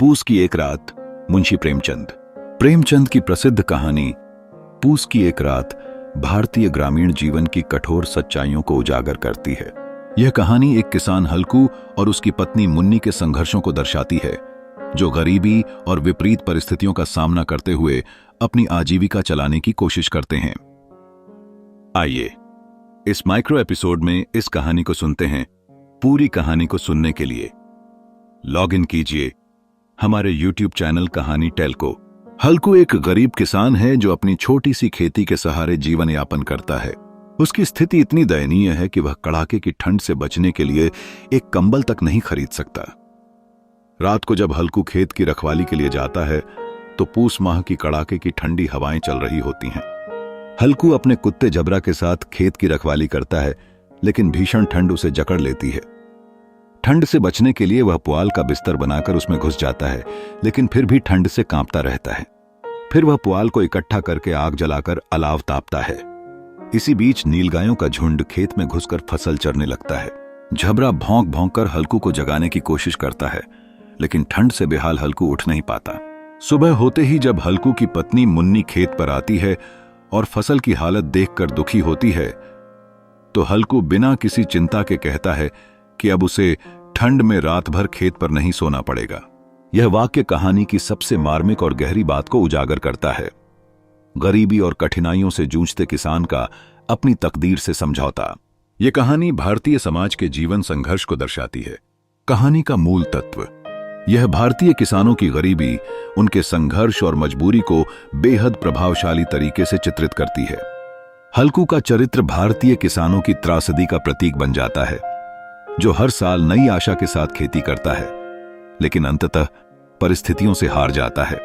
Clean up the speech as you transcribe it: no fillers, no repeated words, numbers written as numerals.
पूस की एक रात, मुंशी प्रेमचंद। प्रेमचंद की प्रसिद्ध कहानी पूस की एक रात भारतीय ग्रामीण जीवन की कठोर सच्चाइयों को उजागर करती है। यह कहानी एक किसान हल्कू और उसकी पत्नी मुन्नी के संघर्षों को दर्शाती है, जो गरीबी और विपरीत परिस्थितियों का सामना करते हुए अपनी आजीविका चलाने की कोशिश करते हैं। आइए इस माइक्रो एपिसोड में इस कहानी को सुनते हैं। पूरी कहानी को सुनने के लिए लॉग इन कीजिए हमारे YouTube चैनल कहानी टेल को। हल्कू एक गरीब किसान है जो अपनी छोटी सी खेती के सहारे जीवन यापन करता है। उसकी स्थिति इतनी दयनीय है कि वह कड़ाके की ठंड से बचने के लिए एक कंबल तक नहीं खरीद सकता। रात को जब हल्कू खेत की रखवाली के लिए जाता है तो पूस माह की कड़ाके की ठंडी हवाएं चल रही होती हैं। हल्कू अपने कुत्ते जबरा के साथ खेत की रखवाली करता है, लेकिन भीषण ठंड उसे जकड़ लेती है। ठंड से बचने के लिए वह पुआल का बिस्तर बनाकर उसमें घुस जाता है, लेकिन फिर भी ठंड से कांपता रहता है। फिर वह पुआल को इकट्ठा करके आग जलाकर अलाव तापता है। इसी बीच नीलगायों का झुंड खेत में घुसकर फसल चरने लगता है। झबरा भौंक भौंक कर हल्कू को जगाने की कोशिश करता है, लेकिन ठंड से बेहाल हल्कू उठ नहीं पाता। सुबह होते ही जब हल्कू की पत्नी मुन्नी खेत पर आती है और फसल की हालत देखकर दुखी होती है, तो हल्कू बिना किसी चिंता के कहता है कि अब उसे ठंड में रात भर खेत पर नहीं सोना पड़ेगा। यह वाक्य कहानी की सबसे मार्मिक और गहरी बात को उजागर करता है। गरीबी और कठिनाइयों से जूझते किसान का अपनी तकदीर से समझौता। यह कहानी भारतीय समाज के जीवन संघर्ष को दर्शाती है। कहानी का मूल तत्व यह भारतीय किसानों की गरीबी, उनके संघर्ष और मजबूरी को बेहद प्रभावशाली तरीके से चित्रित करती है। हल्कू का चरित्र भारतीय किसानों की त्रासदी का प्रतीक बन जाता है, जो हर साल नई आशा के साथ खेती करता है, लेकिन अंततः परिस्थितियों से हार जाता है।